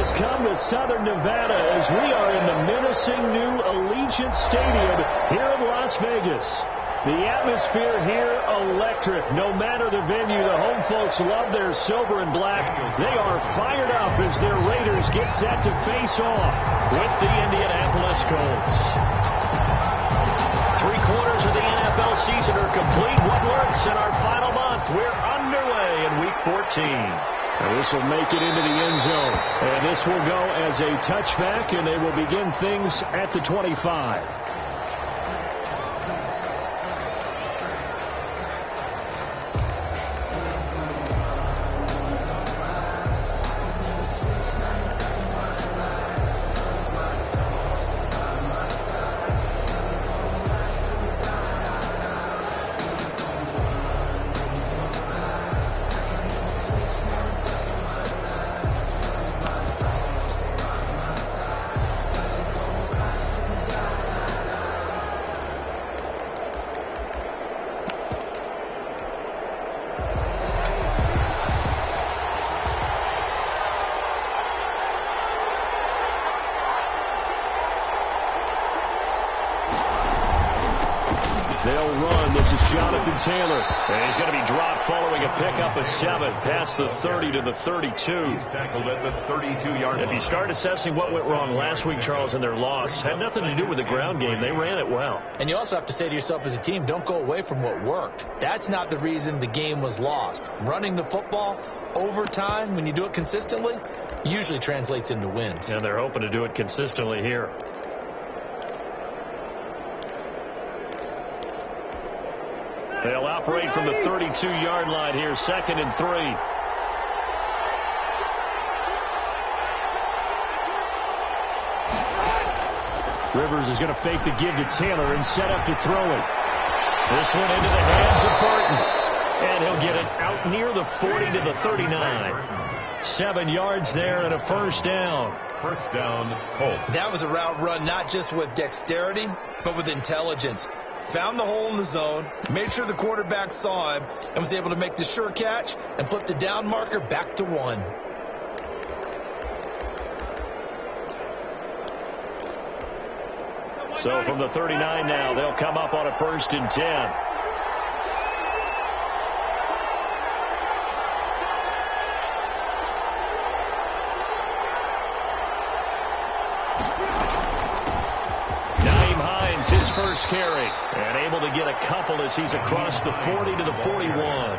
has come to Southern Nevada as we are in the menacing new Allegiant Stadium here in Las Vegas. The atmosphere here electric. No matter the venue, the home folks love their silver and black. They are fired up as their Raiders get set to face off with the Indianapolis Colts. 3/4 of the NFL season are complete. What works in our final month? We're underway in Week 14. And this will make it into the end zone. And this will go as a touchback, and they will begin things at the 25. They'll run. This is Jonathan Taylor. And he's going to be dropped following a pickup of 7 past the 30 to the 32. He's tackled at the 32-yard line. If you start assessing what went wrong last week, Charles, in their loss, had nothing to do with the ground game. They ran it well. And you also have to say to yourself as a team, don't go away from what worked. That's not the reason the game was lost. Running the football over time, when you do it consistently, usually translates into wins. And they're hoping to do it consistently here. They'll operate from the 32-yard line here, 2nd and 3. Rivers is going to fake the give to Taylor and set up to throw it. This one into the hands of Burton. And he'll get it out near the 40 to the 39. 7 yards there and a first down. First down, Colts. That was a route run not just with dexterity, but with intelligence. Found the hole in the zone, made sure the quarterback saw him, and was able to make the sure catch and flip the down marker back to 1. So from the 39 now, they'll come up on a 1st and 10. His first carry, and able to get a couple as he's across the 40 to the 41.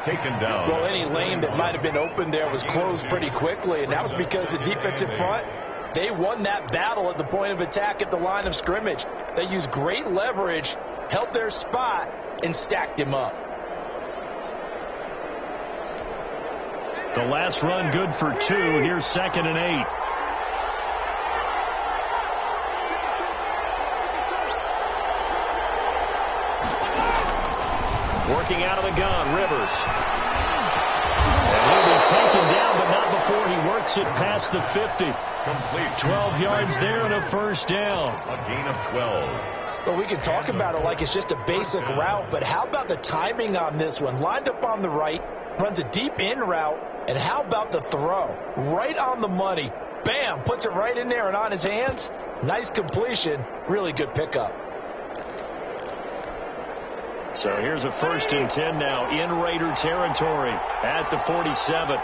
Taken down. Well, any lane that might have been open there was closed pretty quickly, and that was because the defensive front, they won that battle at the point of attack at the line of scrimmage. They used great leverage, held their spot, and stacked him up. The last run good for 2. Here's 2nd and 8. Working out of the gun, Rivers. And he'll be taken down, but not before he works it past the 50. Complete. 12 yards there and a first down. A gain of 12. Well, we can talk about it like it's just a basic route, but how about the timing on this one? Lined up on the right, runs a deep in route, and how about the throw? Right on the money. Bam, puts it right in there and on his hands. Nice completion. Really good pickup. So here's a 1st and 10 now in Raider territory at the 47.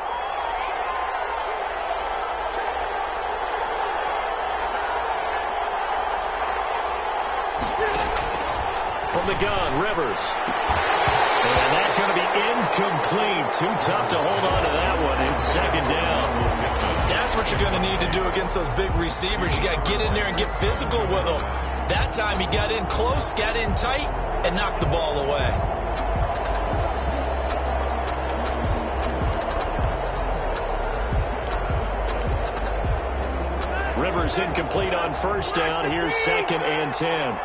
From the gun, Rivers. And that's going to be incomplete. Too tough to hold on to that one. It's 2nd down. That's what you're going to need to do against those big receivers. You got to get in there and get physical with them. That time he got in close, got in tight, and knocked the ball away. Rivers incomplete on 1st down. Here's 2nd and 10.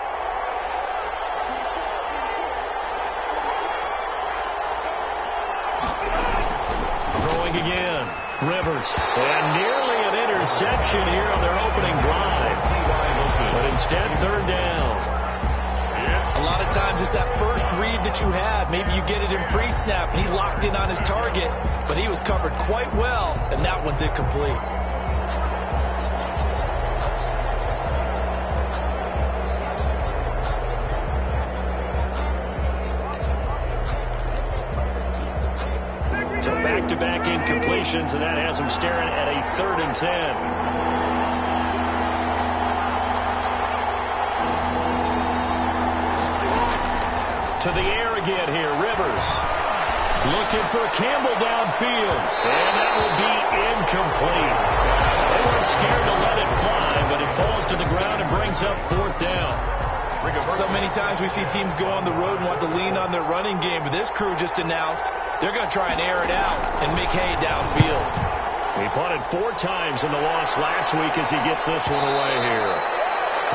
Throwing again. Rivers. And nearly an interception here on their opening drive. But instead, 3rd down. A lot of times it's that first read that you have. Maybe you get it in pre-snap. He locked in on his target, but he was covered quite well, and that one's incomplete. back-to-back incompletions, and that has him staring at a 3rd and 10. To the air again here, Rivers. Looking for Campbell downfield. And that will be incomplete. They weren't scared to let it fly, but it falls to the ground and brings up 4th down. So many times we see teams go on the road and want to lean on their running game, but this crew just announced they're going to try and air it out and make hay downfield. He punted 4 times in the loss last week as he gets this one away here.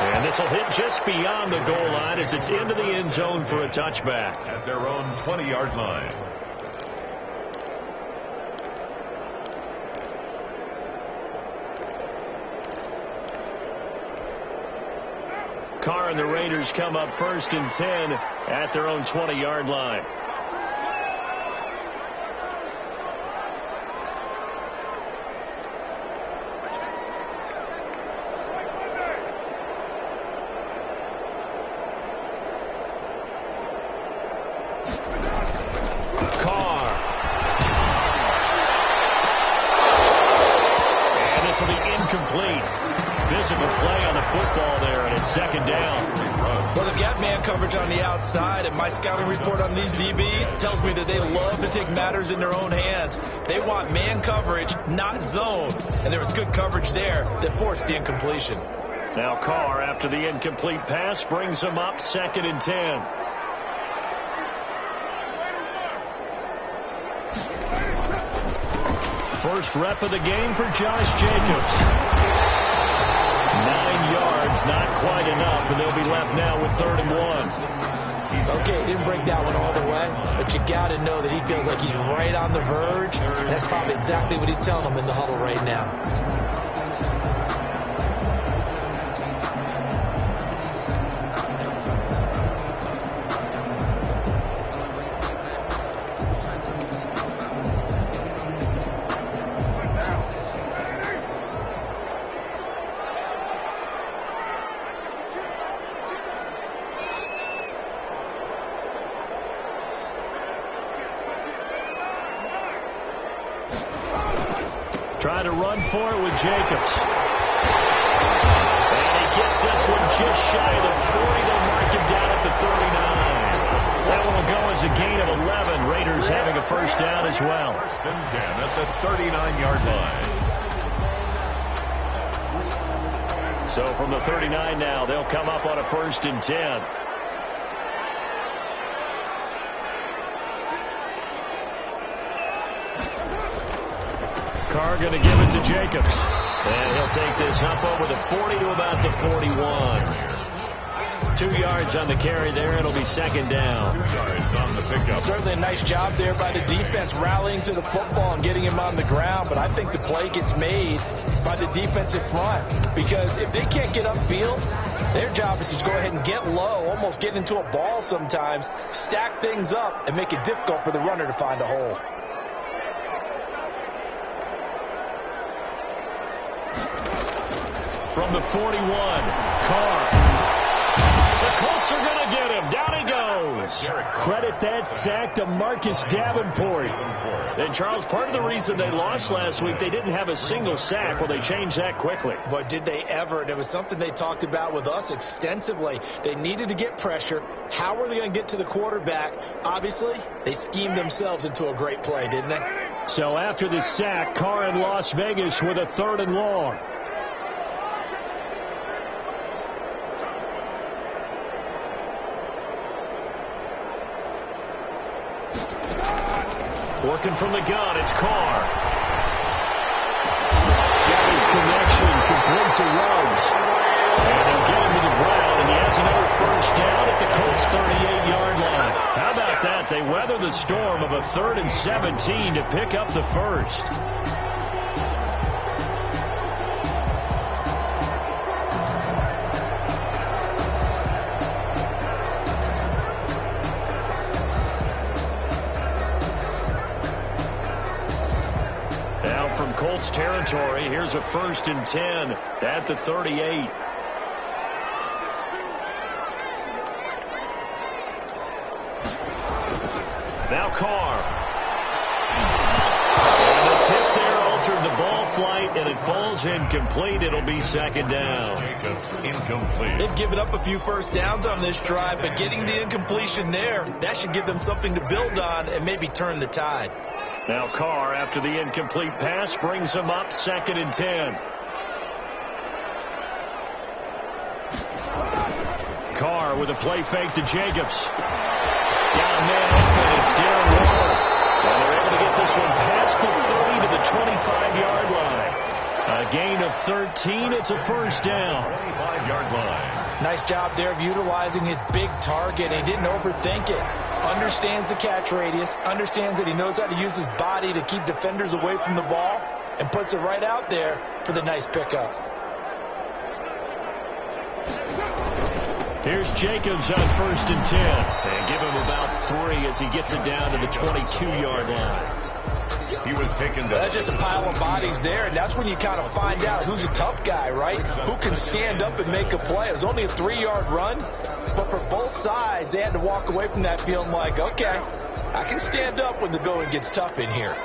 And this will hit just beyond the goal line as it's into the end zone for a touchback. At their own 20-yard line. Carr and the Raiders come up 1st and 10 at their own 20-yard line. Carr. And this will be incomplete. Physical play on the football there, and it's 2nd down. Well, they've got man coverage on the outside, and my scouting report on these DBs tells me that they love to take matters in their own hands. They want man coverage, not zone, and there was good coverage there that forced the incompletion. Now Carr, after the incomplete pass, brings him up 2nd and 10. First rep of the game for Josh Jacobs. 9 yards, not quite enough, and they'll be left now with 3rd and 1. Okay, he didn't break that one all the way, but you got to know that he feels like he's right on the verge, and that's probably exactly what he's telling them in the huddle right now. Trying to run for it with Jacobs. And he gets this one just shy of the 40. They'll mark him down at the 39. That one will go as a gain of 11. Raiders having a 1st down as well. 1st and 10 at the 39-yard line. So from the 39 now, they'll come up on a 1st and 10. Carr going to give it to Jacobs. And he'll take this up over the 40 to about the 41. 2 yards on the carry there. It'll be 2nd down. 2 yards on the pickup. Certainly a nice job there by the defense rallying to the football and getting him on the ground. But I think the play gets made by the defensive front. Because if they can't get upfield, their job is to go ahead and get low, almost get into a ball sometimes, stack things up, and make it difficult for the runner to find a hole. From the 41, Carr. The Colts are going to get him. Down he goes. Credit that sack to Marcus Davenport. And, Charles, part of the reason they lost last week, they didn't have a single sack. Well, they changed that quickly. But did they ever? And it was something they talked about with us extensively. They needed to get pressure. How were they going to get to the quarterback? Obviously, they schemed themselves into a great play, didn't they? So after the sack, Carr in Las Vegas with a 3rd and long. Working from the gun, it's Carr. Got his connection, complete to Ruggs. And they'll get him to the ground, and he has another 1st down at the Colts' 38-yard line. How about that? They weather the storm of a 3rd and 17 to pick up the 1st. Colts territory. Here's a 1st and 10 at the 38. Now Carr. and it falls incomplete. It'll be second down. Jacobs incomplete. They've given up a few first downs on this drive, but getting the incompletion there, that should give them something to build on and maybe turn the tide. Now Carr, after the incomplete pass, brings them up 2nd and 10. Carr with a play fake to Jacobs. Got a man open. It's Darren Waller. And they're able to get this one past the 30 to the 25-yard line. A gain of 13. It's a first down. 25-yard line. Nice job there of utilizing his big target. He didn't overthink it. Understands the catch radius. Understands that he knows how to use his body to keep defenders away from the ball. And puts it right out there for the nice pickup. Here's Jacobs on 1st and 10. And give him about 3 as he gets it down to the 22-yard line. He was taken to... That's just a pile of bodies there, and that's when you kind of find out who's a tough guy, right? Who can stand up and make a play. It was only a 3-yard run, but for both sides, they had to walk away from that feeling like, okay, I can stand up when the going gets tough in here.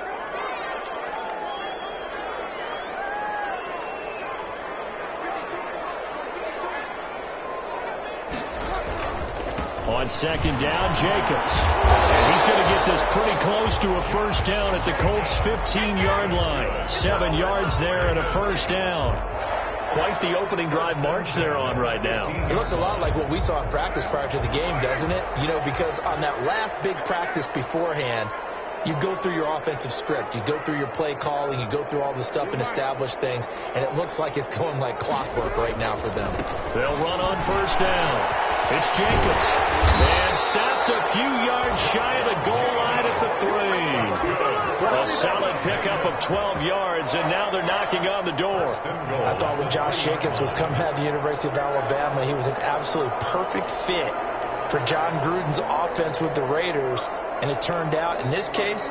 On 2nd down, Jacobs. And he's going to get this pretty close to a first down at the Colts' 15-yard line. 7 yards there and a first down. Quite the opening drive march they're on right now. It looks a lot like what we saw in practice prior to the game, doesn't it? You know, because on that last big practice beforehand, you go through your offensive script. You go through your play calling. You go through all the stuff and establish things. And it looks like it's going like clockwork right now for them. They'll run on first down. It's Jacobs. And stopped a few yards shy of the goal line at the 3. A solid pickup of 12 yards, and now they're knocking on the door. I thought when Josh Jacobs was coming out of the University of Alabama, he was an absolutely perfect fit for John Gruden's offense with the Raiders. And it turned out, in this case,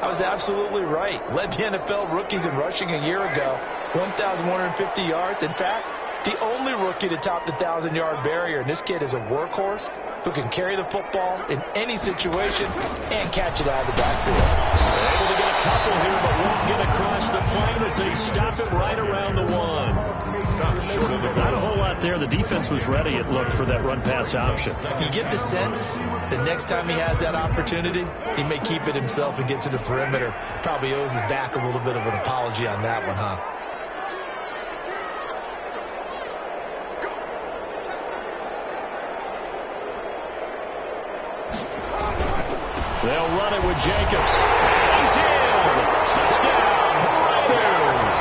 I was absolutely right. Led the NFL rookies in rushing a year ago, 1,150 yards. In fact, the only rookie to top the 1,000-yard barrier. And this kid is a workhorse who can carry the football in any situation and catch it out of the backfield. They're able to get a couple here, but won't get across the plane as they stop it right around the 1. Not a whole lot there. The defense was ready, it looked, for that run-pass option. You get the sense that next time he has that opportunity, he may keep it himself and get to the perimeter. Probably owes his back a little bit of an apology on that one, huh? They'll run it with Jacobs. He's in! Touchdown, Raiders!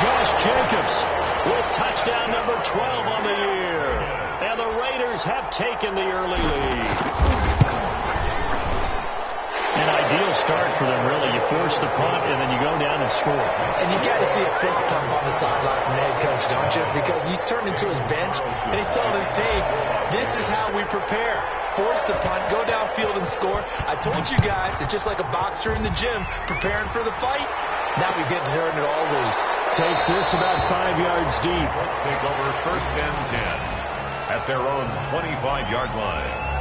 Josh Jacobs with touchdown number 12 on the year. And the Raiders have taken the early lead. An ideal start for them, really. You force the punt, and then you go down and score. And you got to see a fist pump on the sideline from the head coach, don't you? Because he's turned into his bench, and he's telling his team, this is how we prepare. Force the punt, go downfield and score. I told you guys, it's just like a boxer in the gym preparing for the fight. Now we get to turn it all loose. Takes this about 5 yards deep. Let's take over 1st and 10 at their own 25-yard line.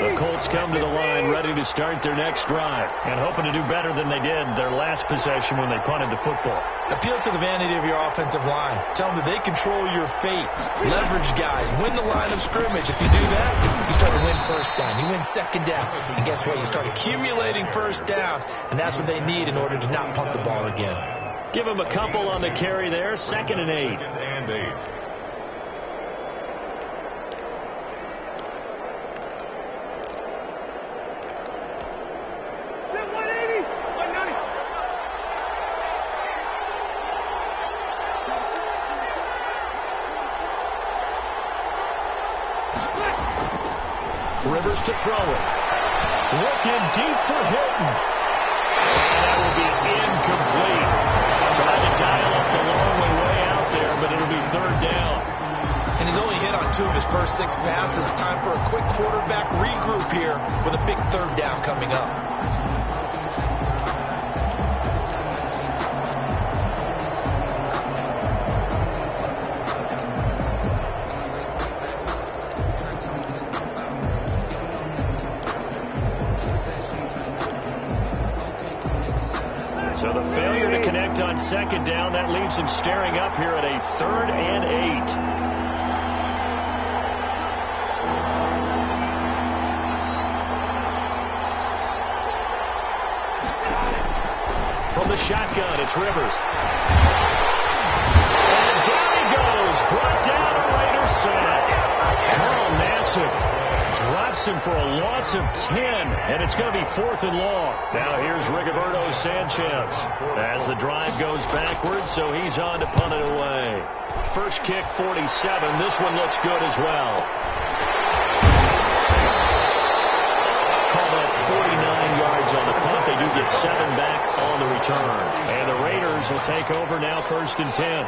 The Colts come to the line ready to start their next drive and hoping to do better than they did their last possession when they punted the football. Appeal to the vanity of your offensive line. Tell them that they control your fate. Leverage guys. Win the line of scrimmage. If you do that, you start to win first down. You win second down. And guess what? You start accumulating first downs. And that's what they need in order to not punt the ball again. Give them a couple on the carry there. 2nd and 8. 2nd and 8. Rivers to throw it. Looking deep for Hilton. And that will be incomplete. Trying to dial up the long way out there, but it'll be 3rd down. And he's only hit on 2 of his first 6 passes. Time for a quick quarterback regroup here with a big 3rd down coming up. second down. That leaves them staring up here at a 3rd and 8. From the shotgun, it's Rivers. And down he goes. Brought down a Raider sack. Carl Nassib drops him for a loss of 10, and it's going to be 4th and long. Now here's Rigoberto Sanchez as the drive goes backwards, so he's on to punt it away. First kick, 47. This one looks good as well. Call that 49 yards on the punt. They do get 7 back on the return. And the Raiders will take over now, 1st and 10.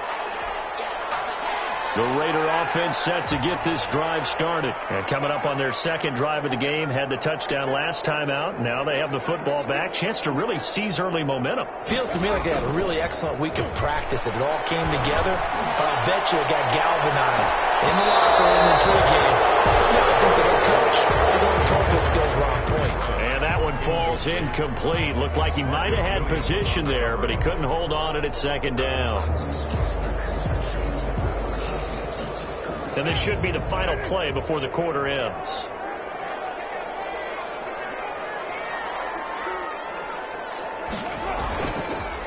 The Raider offense set to get this drive started. And coming up on their second drive of the game, had the touchdown last time out. Now they have the football back. Chance to really seize early momentum. Feels to me like they had a really excellent week of practice. It all came together, but I'll bet you it got galvanized in the locker room and pregame. Somehow I think the head coach is on purpose goes wrong point. And that one falls incomplete. Looked like he might have had position there, but he couldn't hold on at second down. And this should be the final play before the quarter ends.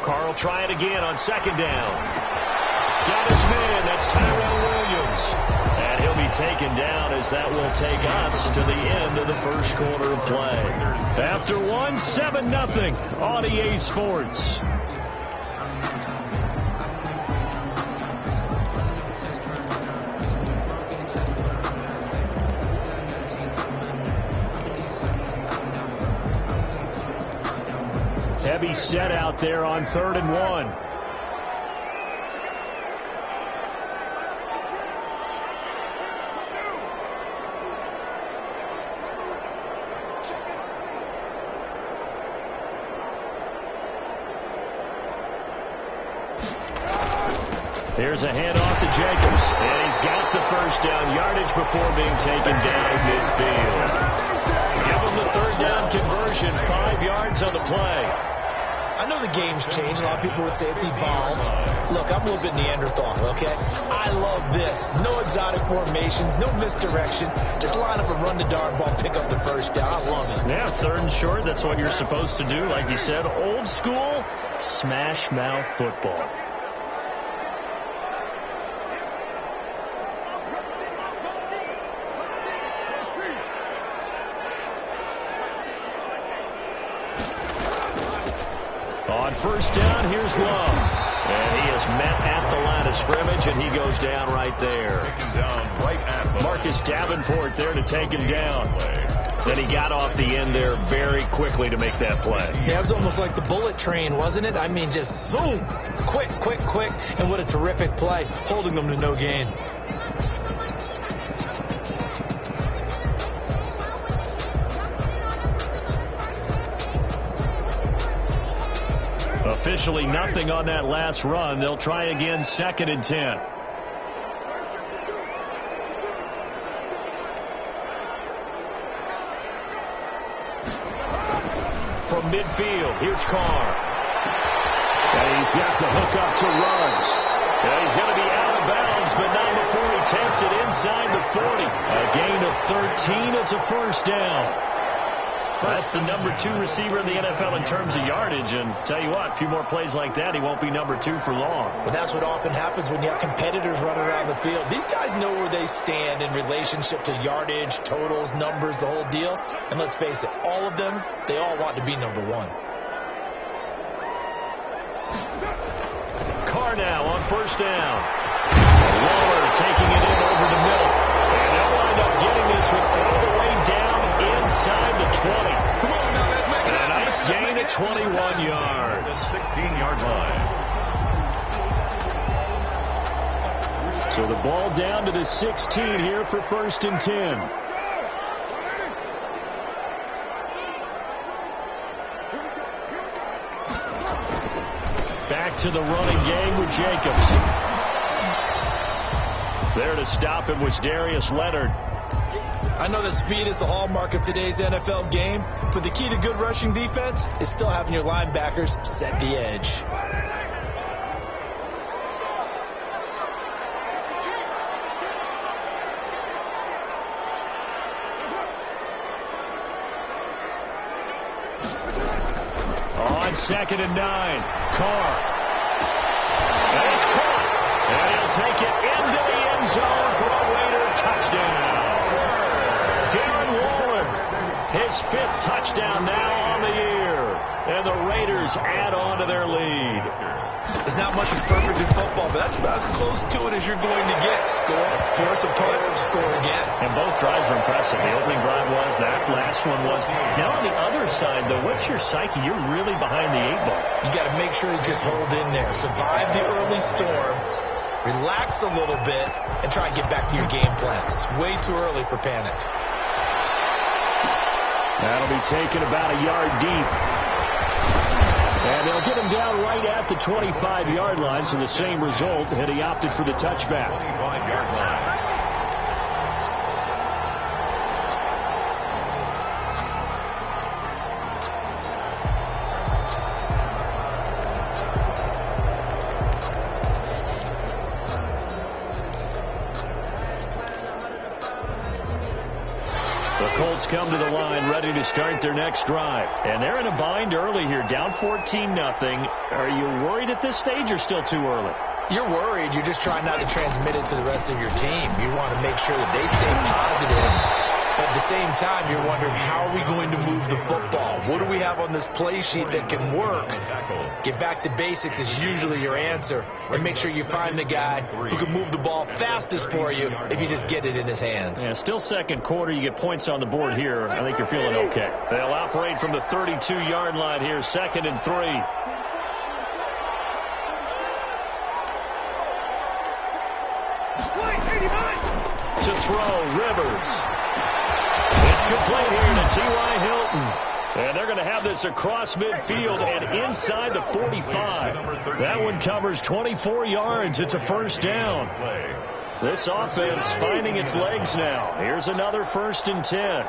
Carl try it again on second down. Got his man. That's Tyrell Williams. And he'll be taken down as that will take us to the end of the first quarter of play. After one, 7-0 on EA Sports. Heavy set out there on 3rd and 1. Here's a handoff to Jacobs, and he's got the first down yardage before being taken down midfield. Give him the 3rd down conversion, 5 yards on the play. I know the game's changed. A lot of people would say it's evolved. Look, I'm a little bit Neanderthal, okay? I love this. No exotic formations, no misdirection. Just line up and run the dart ball, pick up the first down. I love it. Yeah, 3rd and short. That's what you're supposed to do. Like you said, old school, smash mouth football. On 1st down, here's Love. And he is met at the line of scrimmage, and he goes down right there. Marcus Davenport there to take him down. Then he got off the end there very quickly to make that play. Yeah, it was almost like the bullet train, wasn't it? I mean, just zoom. Quick, quick, quick. And what a terrific play, holding them to no gain. Officially nothing on that last run. They'll try again, 2nd and 10. From midfield, here's Carr. And he's got the hook up to Ruggs. And he's going to be out of bounds, but not before he takes it inside the 40. A gain of 13. It's a 1st down. That's the number 2 receiver in the NFL in terms of yardage. And tell you what, a few more plays like that, he won't be number 2 for long. But that's what often happens when you have competitors running around the field. These guys know where they stand in relationship to yardage, totals, numbers, the whole deal. And let's face it, all of them, they all want to be number 1. Carr now on 1st down. Waller taking it in over the middle. And they'll wind up getting this one all the way down inside the 20. Come on now, let's make it a nice gain at 21 yards. The 16-yard line. So the ball down to the 16 here for 1st and 10. Back to the running game with Jacobs. There to stop him was Darius Leonard. I know that speed is the hallmark of today's NFL game, but the key to good rushing defense is still having your linebackers set the edge. 2nd and 9. Carr. And it's caught. And he'll take it into the end zone for a Raider touchdown. Darren Waller, his 5th touchdown now on the year. And the Raiders add on to their lead. There's not much that's perfect in football, but that's about as close to it as you're going to get. Score, force a punt, score again. And both drives were impressive. The opening drive was, that last one was. Now on the other side, though, what's your psyche? You're really behind the 8 ball. You got to make sure you just hold in there. Survive the early storm, relax a little bit, and try and get back to your game plan. It's way too early for panic. That'll be taken about a yard deep. And they'll get him down right at the 25-yard line, so the same result, and he opted for the touchback. 25-yard line. Colts come to the line ready to start their next drive. And they're in a bind early here, down 14-0. Are you worried at this stage or still too early? You're worried. You're just trying not to transmit it to the rest of your team. You want to make sure that they stay positive. But at the same time, you're wondering, how are we going to move the football? What do we have on this play sheet that can work? Get back to basics is usually your answer. And make sure you find the guy who can move the ball fastest for you if you just get it in his hands. Yeah, still second quarter. You get points on the board here. I think you're feeling okay. They'll operate from the 32-yard line here, 2nd and 3. To throw, Rivers. It's complete here to T.Y. Hilton. And they're going to have this across midfield and inside the 45. That one covers 24 yards. It's a first down. This offense finding its legs now. Here's another 1st and 10.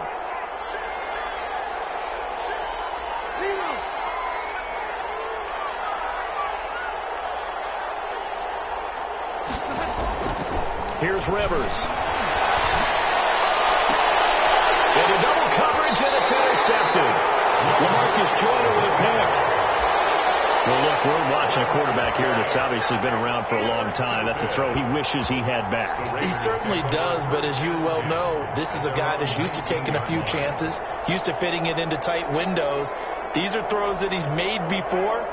Here's Rivers. Into double coverage, and it's intercepted. LaMarcus Joyner with a pick. Well, look, we're watching a quarterback here that's obviously been around for a long time. That's a throw he wishes he had back. He certainly does, but as you well know, this is a guy that's used to taking a few chances, used to fitting it into tight windows. These are throws that he's made before.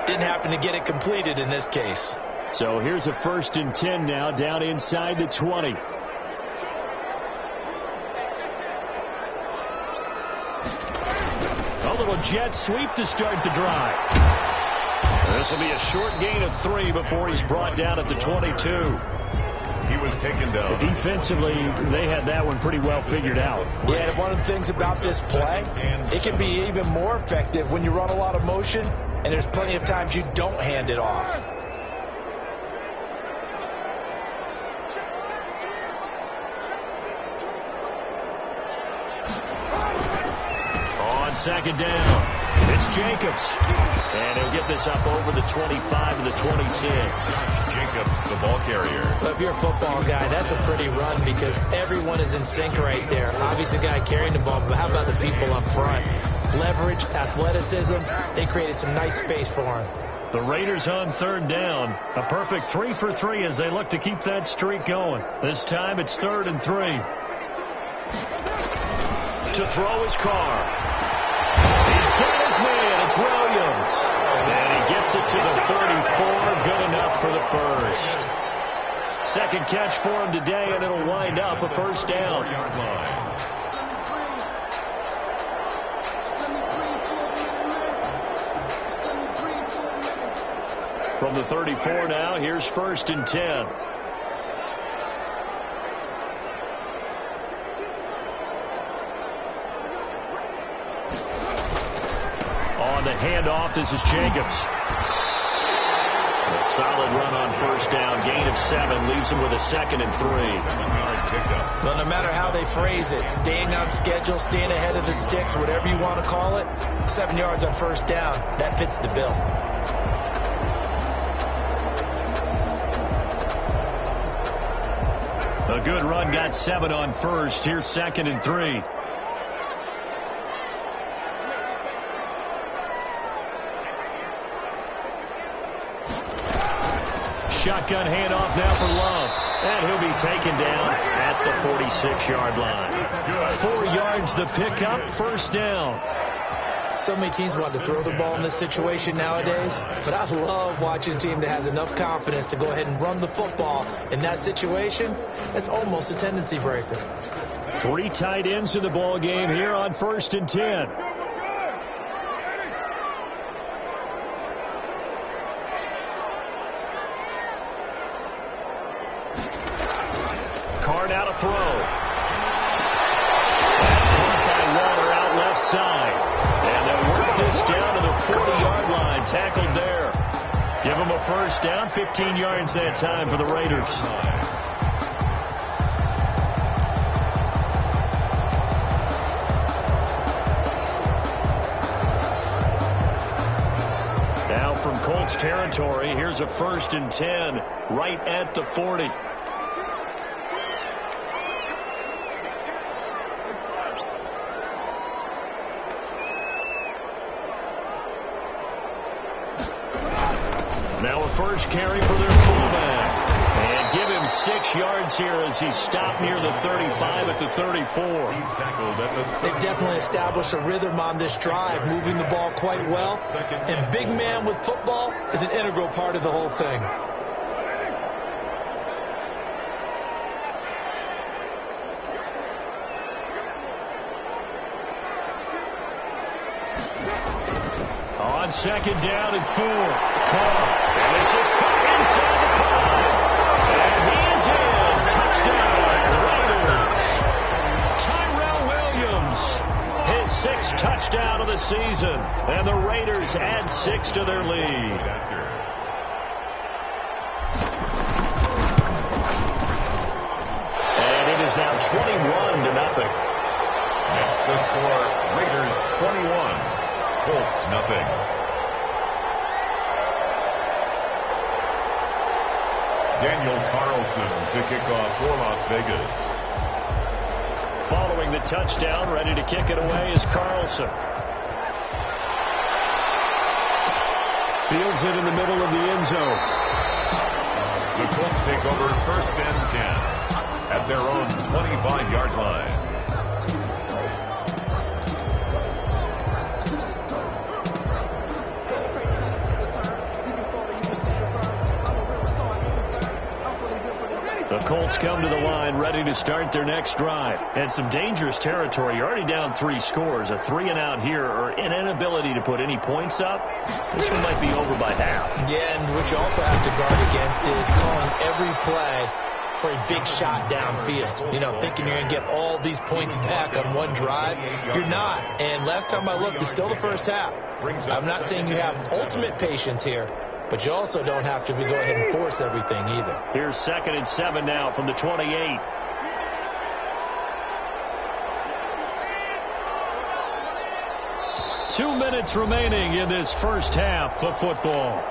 Didn't happen to get it completed in this case. So here's a 1st and 10 now, down inside the 20. A little jet sweep to start the drive. This will be a short gain of 3 before he's brought down at the 22. He was taken down. Defensively, they had that one pretty well figured out. Yeah, and one of the things about this play, it can be even more effective when you run a lot of motion, and there's plenty of times you don't hand it off. On 2nd down, it's Jacobs. And he'll get this up over the 25 to the 26. Jacobs, the ball carrier. Well, if you're a football guy, that's a pretty run because everyone is in sync right there. Obviously, the guy carrying the ball, but how about the people up front? Leverage, athleticism, they created some nice space for him. The Raiders on 3rd down. A perfect 3 for 3 as they look to keep that streak going. This time it's 3rd and 3. To throw his Carr. He's got his man. It's Williams. And he gets it to the 34. Good enough for the first. Second catch for him today, and it'll wind up a first down. From the 34 now, here's 1st and 10. On the handoff, this is Jacobs. A solid run on 1st down. Gain of 7 leaves him with a 2nd and 3. Well, no matter how they phrase it, staying on schedule, staying ahead of the sticks, whatever you want to call it, 7 yards on 1st down, that fits the bill. A good run, got 7 on 1st. Here's 2nd and 3. shotgun handoff now for Love. And he'll be taken down at the 46-yard line. 4 yards the pickup, first down. So many teams want to throw the ball in this situation nowadays, but I love watching a team that has enough confidence to go ahead and run the football in that situation. That's almost a tendency breaker. 3 tight ends in the ball game here on 1st and 10. Card out a throw. That's caught by Waller out left side. And they'll work this down to the 40-yard line. Tackled there. Give them a first down. 15 yards that time for the Raiders. Now from Colts territory, here's a 1st and 10 right at the 40. Now a first carry for their fullback. And give him 6 yards here as he stopped near the 35 at the 34. They've definitely established a rhythm on this drive, moving the ball quite well. And big man with football is an integral part of the whole thing. On 2nd down and 4. Caught. And this is caught inside the 5. And he is in. Touchdown, Raiders. Tyrell Williams, his 6th touchdown of the season. And the Raiders add 6 to their lead. And it is now 21-0. That's the score. Raiders 21. Colts nothing. Daniel Carlson to kick off for Las Vegas. Following the touchdown, ready to kick it away is Carlson. Fields it in the middle of the end zone. The Colts take over 1st and 10 at their own 25-yard line. The Colts come to the line ready to start their next drive. And some dangerous territory. You're already down 3 scores. A 3 and out here, or an inability to put any points up. This one might be over by half. Yeah, and what you also have to guard against is calling every play for a big shot downfield. You know, thinking you're going to get all these points back on one drive. You're not. And last time I looked, it's still the first half. I'm not saying you have ultimate patience here, but you also don't have to go ahead and force everything either. Here's 2nd and 7 now from the 28. Two minutes remaining in this first half of football.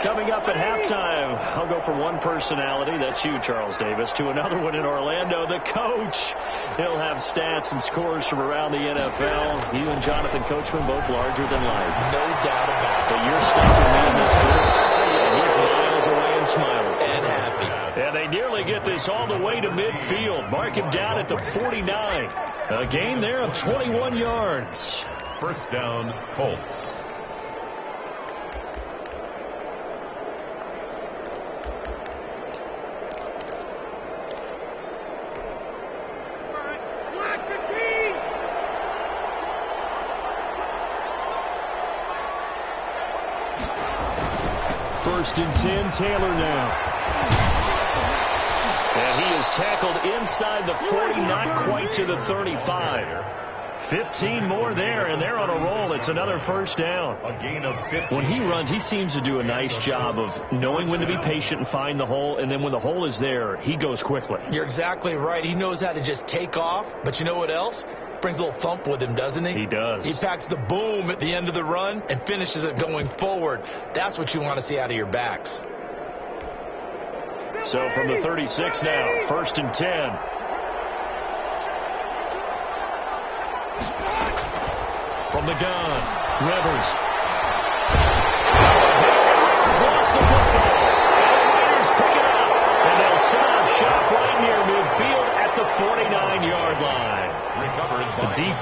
Coming up at halftime, I'll go from one personality, that's you, Charles Davis, to another one in Orlando, the coach. He'll have stats and scores from around the NFL. You and Jonathan Coachman both larger than life. No doubt about it. But you're stuck with me in this group, and he's miles away and smiling. And happy. And they nearly get this all the way to midfield. Mark him down at the 49. A gain there of 21 yards. 1st down, Colts. First and 10, Taylor now. And he is tackled inside the 40, not quite to the 35. 15 more there, and they're on a roll. It's another first down. A gain of 15. When he runs, he seems to do a nice job of knowing when to be patient and find the hole, and then when the hole is there, he goes quickly. You're exactly right. He knows how to just take off, but you know what else? Brings a little thump with him, doesn't he? He does. He packs the boom at the end of the run and finishes it going forward. That's what you want to see out of your backs. So from the 36 now, 1st and 10. From the gun, Rivers.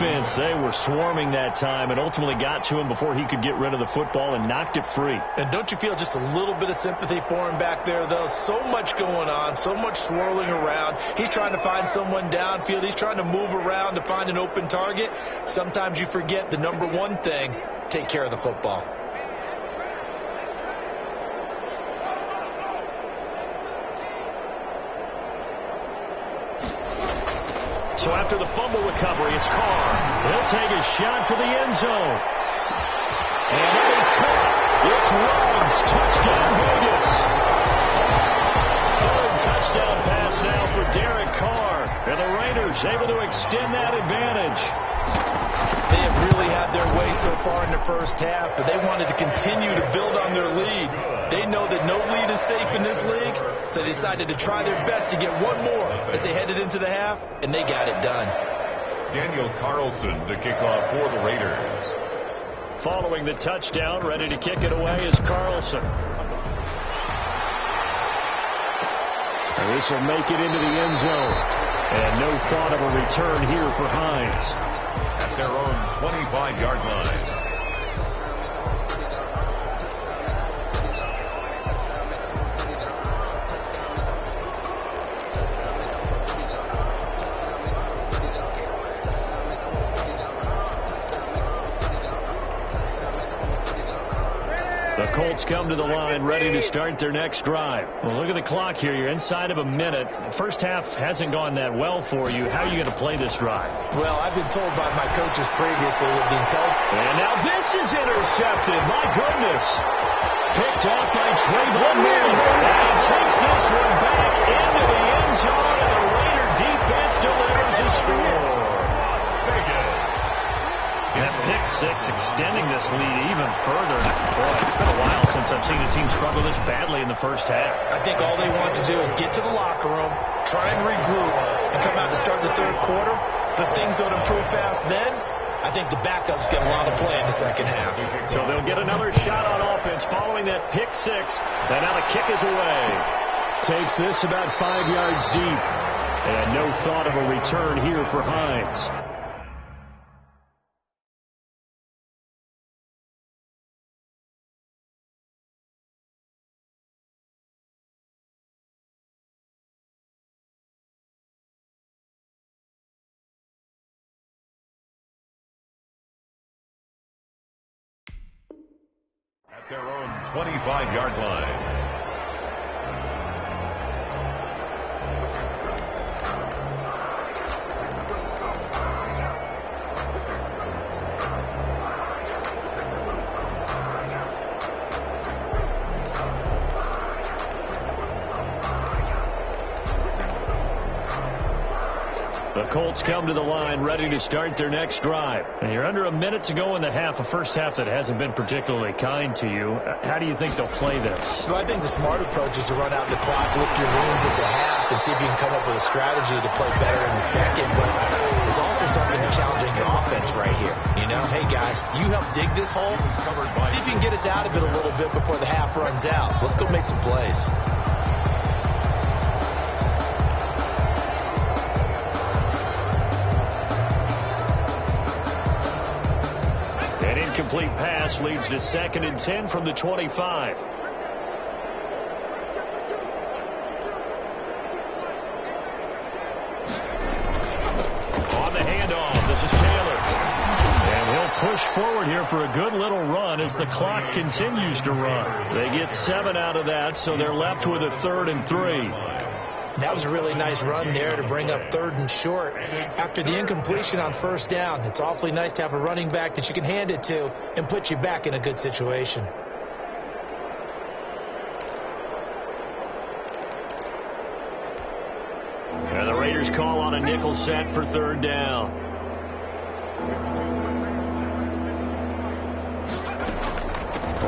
defense, they were swarming that time and ultimately got to him before he could get rid of the football and knocked it free. And don't you feel just a little bit of sympathy for him back there, though? So much going on, so much swirling around. He's trying to find someone downfield. He's trying to move around to find an open target. Sometimes you forget the number one thing, take care of the football. So after the fumble recovery, it's Carr. He'll take a shot for the end zone. And that is caught. It's Ruggs. Touchdown, Vegas. Third touchdown pass now for Derek Carr. And the Raiders able to extend that advantage. They have really had their way so far in the first half, but they wanted to continue to build on their lead. They know that no lead is safe in this league, so they decided to try their best to get one more as they headed into the half, and they got it done. Daniel Carlson to kick off for the Raiders. Following the touchdown, ready to kick it away is Carlson. And this will make it into the end zone. And no thought of a return here for Hines. At their own 25-yard line. The Colts come to the line ready to start their next drive. Well, look at the clock here. You're inside of a minute. The first half hasn't gone that well for you. How are you going to play this drive? Well, I've been told by my coaches previously with the intelligence. And now this is intercepted. My goodness. Picked off by Trayvon Mullen. And takes this one back into the end zone. And the Raider defense delivers a score. That pick six extending this lead even further. Boy, it's been a while since I've seen a team struggle this badly in the first half. I think all they want to do is get to the locker room, try and regroup, and come out to start the third quarter. If things don't improve fast then, I think the backups get a lot of play in the second half. So they'll get another shot on offense following that pick six. And now the kick is away. Takes this about 5 yards deep. And no thought of a return here for Hines. At their own 25-yard line. The Colts come to the line ready to start their next drive. And you're under a minute to go in the half, a first half that hasn't been particularly kind to you. How do you think they'll play this? Well, I think the smart approach is to run out the clock, lick your wounds at the half, and see if you can come up with a strategy to play better in the second. But there's also something challenging your offense right here. You know, hey, guys, you help dig this hole. See if you can get us out of it a little bit before the half runs out. Let's go make some plays. Complete pass leads to 2nd and 10 from the 25. On the handoff, this is Taylor. And he'll push forward here for a good little run as the clock continues to run. They get 7 out of that, so they're left with a 3rd and 3. That was a really nice run there to bring up 3rd and short. After the incompletion on first down, it's awfully nice to have a running back that you can hand it to and put you back in a good situation. And the Raiders call on a nickel set for 3rd down.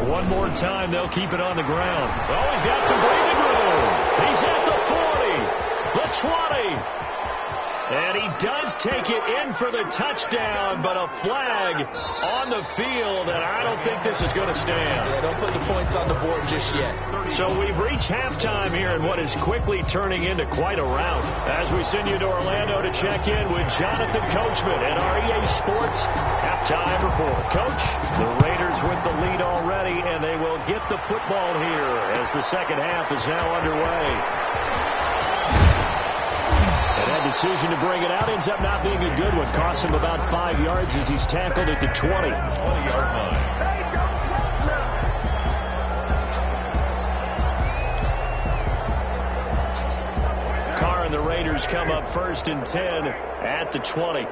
One more time, they'll keep it on the ground. Oh, he's got some breathing room. He's at the 40, the 20. And he does take it in for the touchdown, but a flag on the field, and I don't think this is going to stand. Yeah, don't put the points on the board just yet. So we've reached halftime here in what is quickly turning into quite a rout. As we send you to Orlando to check in with Jonathan Coachman at our EA Sports Halftime Report. Coach, the Raiders with the lead already, and they will get the football here as the second half is now underway. And that decision to bring it out ends up not being a good one. Costs him about 5 yards as he's tackled at the 20-yard line. Carr and the Raiders come up 1st and 10 at the 20.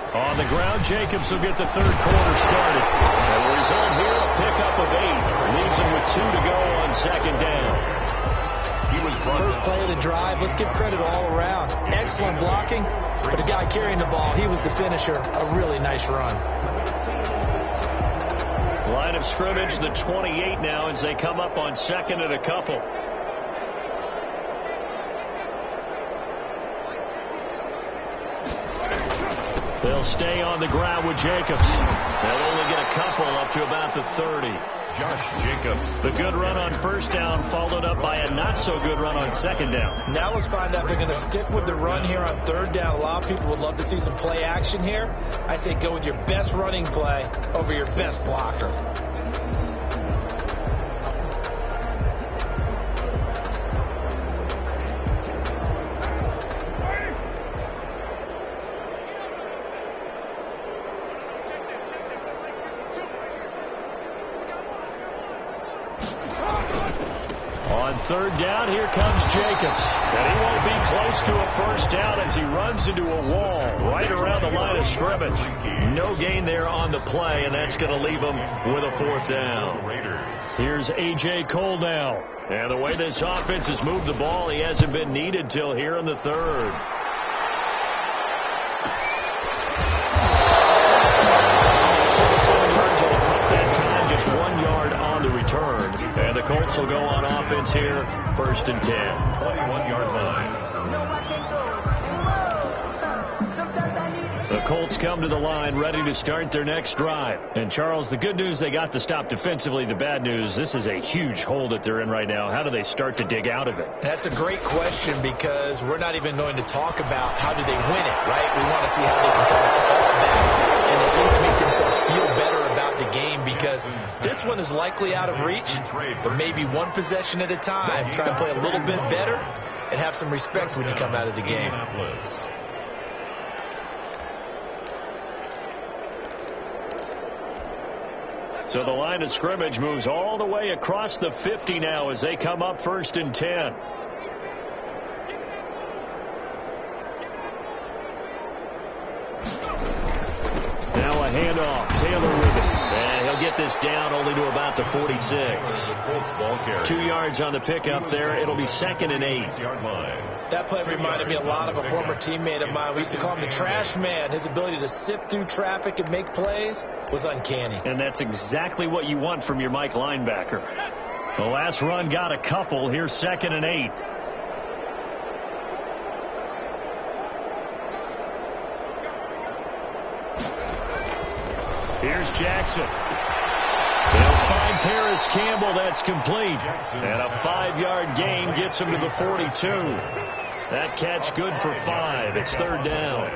On the ground, Jacobs will get the third quarter started. And the result here, a pickup of 8. Leaves him with 2 to go on second down. He was first play of the drive. Let's give credit all around. Excellent blocking, but the guy carrying the ball, he was the finisher. A really nice run. Line of scrimmage, the 28 now as they come up on second and a couple. They'll stay on the ground with Jacobs. They'll only get a couple up to about the 30. Josh Jacobs. The good run on first down followed up by a not-so-good run on second down. Now let's find out if they're going to stick with the run here on third down. A lot of people would love to see some play action here. I say go with your best running play over your best blocker. Third down, here comes Jacobs. And he won't be close to a first down as he runs into a wall right around the line of scrimmage. No gain there on the play, and that's going to leave him with a fourth down. Here's A.J. Cole now. And the way this offense has moved the ball, he hasn't been needed till here in the third. That time, just 1 yard on the return. And the Colts will go on offense here, 1st and 10. 21-yard line. The Colts come to the line ready to start their next drive. And, Charles, the good news, they got the stop defensively. The bad news, this is a huge hole that they're in right now. How do they start to dig out of it? That's a great question because we're not even going to talk about how do they win it, right? We want to see how they can turn this all back and at least make themselves feel better about the game because this one is likely out of reach, but maybe one possession at a time. Try and play a little bit better and have some respect when you come out of the game. So the line of scrimmage moves all the way across the 50 now as they come up 1st and 10. Now a handoff. Taylor with it. And he'll get this down only to about the 46. 2 yards on the pickup there. It'll be 2nd and 8. That play reminded me a lot of a former teammate of mine. We used to call him the trash man. His ability to sift through traffic and make plays was uncanny. And that's exactly what you want from your Mike linebacker. The last run got a couple. Here's 2nd and 8. Here's Jackson. They'll find Paris Campbell. That's complete. And a 5-yard gain gets him to the 42. That catch good for 5. It's 3rd down.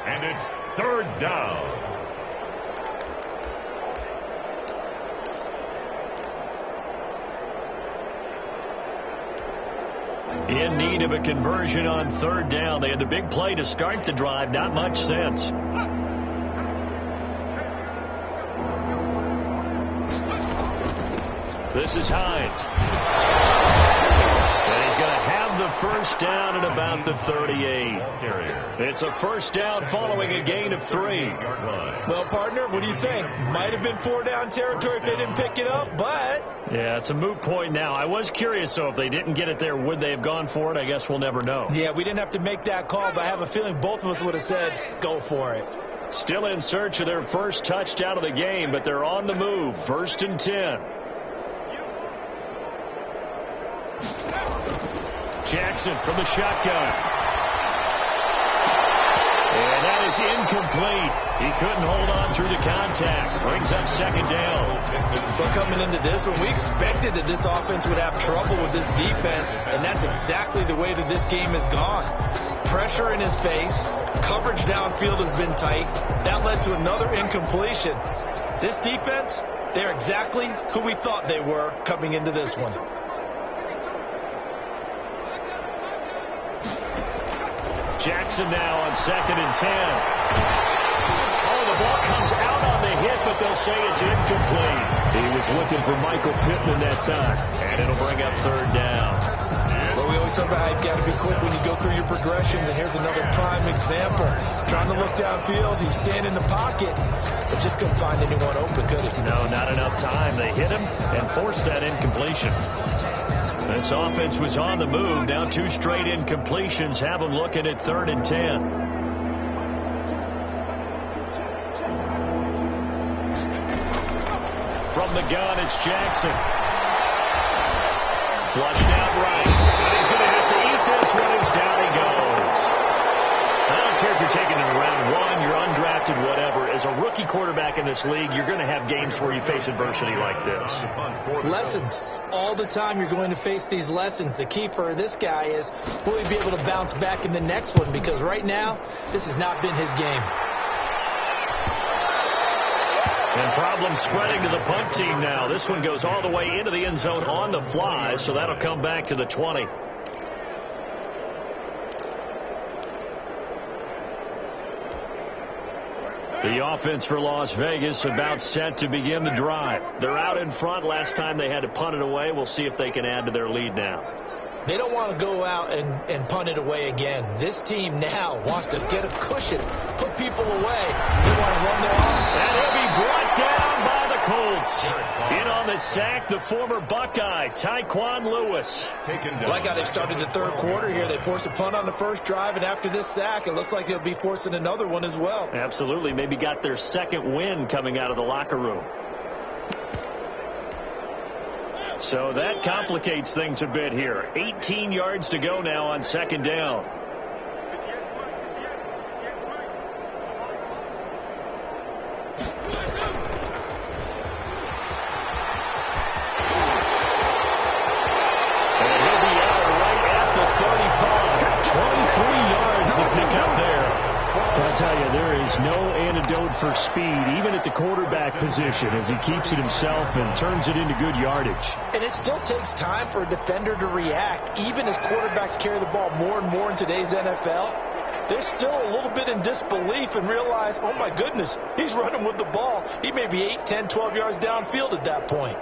And it's 3rd down. In need of a conversion on 3rd down. They had the big play to start the drive. Not much sense. This is Hines. And he's going to have the first down at about the 38. It's a first down following a gain of 3. Well, partner, what do you think? Might have been 4-down territory if they didn't pick it up, but... Yeah, it's a moot point now. I was curious, so if they didn't get it there, would they have gone for it? I guess we'll never know. Yeah, we didn't have to make that call, but I have a feeling both of us would have said, go for it. Still in search of their first touchdown of the game, but they're on the move. 1st and 10. Jackson from the shotgun. And that is incomplete. He couldn't hold on through the contact. Brings up 2nd down. But coming into this one, we expected that this offense would have trouble with this defense, and that's exactly the way that this game has gone. Pressure in his face. Coverage downfield has been tight. That led to another incompletion. This defense, they're exactly who we thought they were coming into this one. Jackson now on 2nd and 10. Oh, the ball comes out on the hit, but they'll say it's incomplete. He was looking for Michael Pittman that time, and it'll bring up 3rd down. Well, we always talk about how you've got to be quick when you go through your progressions, and here's another prime example. Trying to look downfield, he's standing in the pocket, but just couldn't find anyone open, could he? No, not enough time. They hit him and forced that incompletion. This offense was on the move. Now 2 straight incompletions have them looking at 3rd and 10. From the gun, it's Jackson. Flushed out right. And he's going to have to eat this one as down he goes. I don't care if you're taking it in round 1, you're undrafted, whatever. As a rookie quarterback in this league, you're going to have games where you face adversity like this. Lessons. All the time you're going to face these lessons. The key for this guy is, will he be able to bounce back in the next one? Because right now, this has not been his game. And problems spreading to the punt team now. This one goes all the way into the end zone on the fly, so that'll come back to the 20. The offense for Las Vegas about set to begin the drive. They're out in front. Last time they had to punt it away. We'll see if they can add to their lead now. They don't want to go out and punt it away again. This team now wants to get a cushion, put people away. They want to run their offense. And he'll be brought down by the Colts. In on the sack, the former Buckeye, Tyquan Lewis. Like how they started the 3rd quarter here. They forced a punt on the first drive, and after this sack, it looks like they'll be forcing another one as well. Absolutely. Maybe got their 2nd win coming out of the locker room. So that complicates things a bit here. 18 yards to go now on 2nd down. And he'll be out right at the 35. 23 yards to pick up there. I'll tell you, there is no antidote for speed, even at the quarterback position, as he keeps it himself and turns it into good yardage. And it still takes time for a defender to react, even as quarterbacks carry the ball more and more in today's NFL. They're still a little bit in disbelief and realize, oh my goodness, he's running with the ball. He may be 8, 10, 12 yards downfield at that point.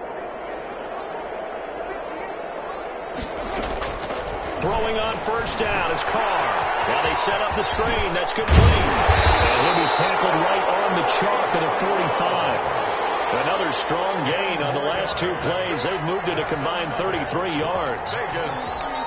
Throwing on 1st down is Carr. Now they set up the screen. That's complete. And he'll be tackled right on the chalk of the 45. Another strong gain on the last 2 plays. They've moved it a combined 33 yards.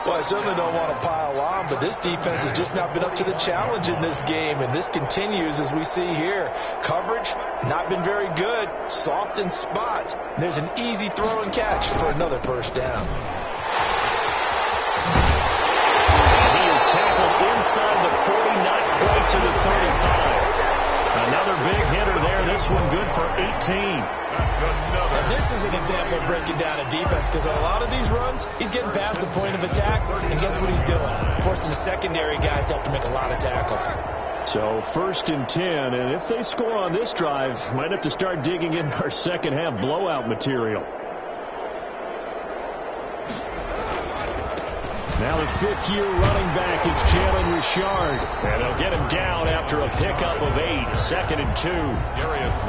Well, I certainly don't want to pile on, but this defense has just not been up to the challenge in this game, and this continues as we see here. Coverage, not been very good. Soft in spots. There's an easy throw and catch for another 1st down. Tackled inside the 40, not quite to the 35. Another big hitter there. This one good for 18. Now this is an example of breaking down a defense, because on a lot of these runs, he's getting past the point of attack, and guess what he's doing? Forcing the secondary guys to have to make a lot of tackles. So 1st and 10, and if they score on this drive, might have to start digging in our second half blowout material. Now the 5th-year running back is Jalen Richard. And they'll get him down after a pickup of 8. 2nd and 2.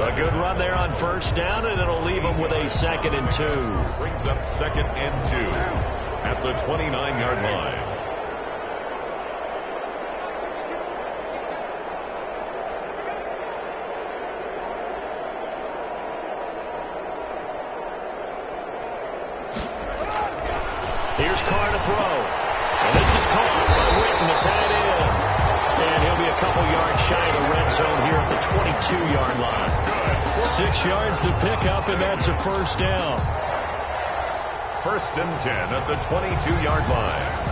A good run there on 1st down, and it'll leave him with a 2nd and 2. Brings up 2nd and 2 at the 29-yard line. Here's Carr to throw. And this is caught by Witten, the tight end. And he'll be a couple yards shy of the red zone here at the 20. 22-yard line. 6 yards to pick up, and that's a first down. First and 10 at the 22-yard line.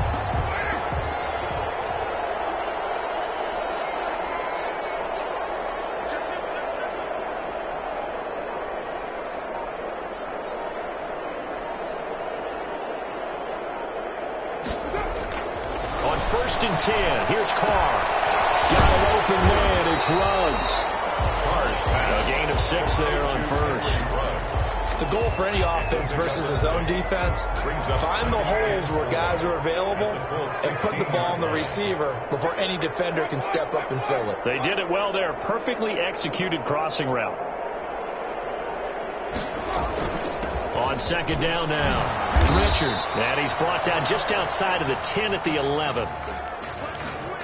On first and 10, here's Carr. Got an open man. It's Ruggs. A gain of 6 there on first. The goal for any offense versus his own defense, find the holes where guys are available and put the ball on the receiver before any defender can step up and fill it. They did it well there. Perfectly executed crossing route. On second down now, Richard. And he's brought down just outside of the 10 at the 11.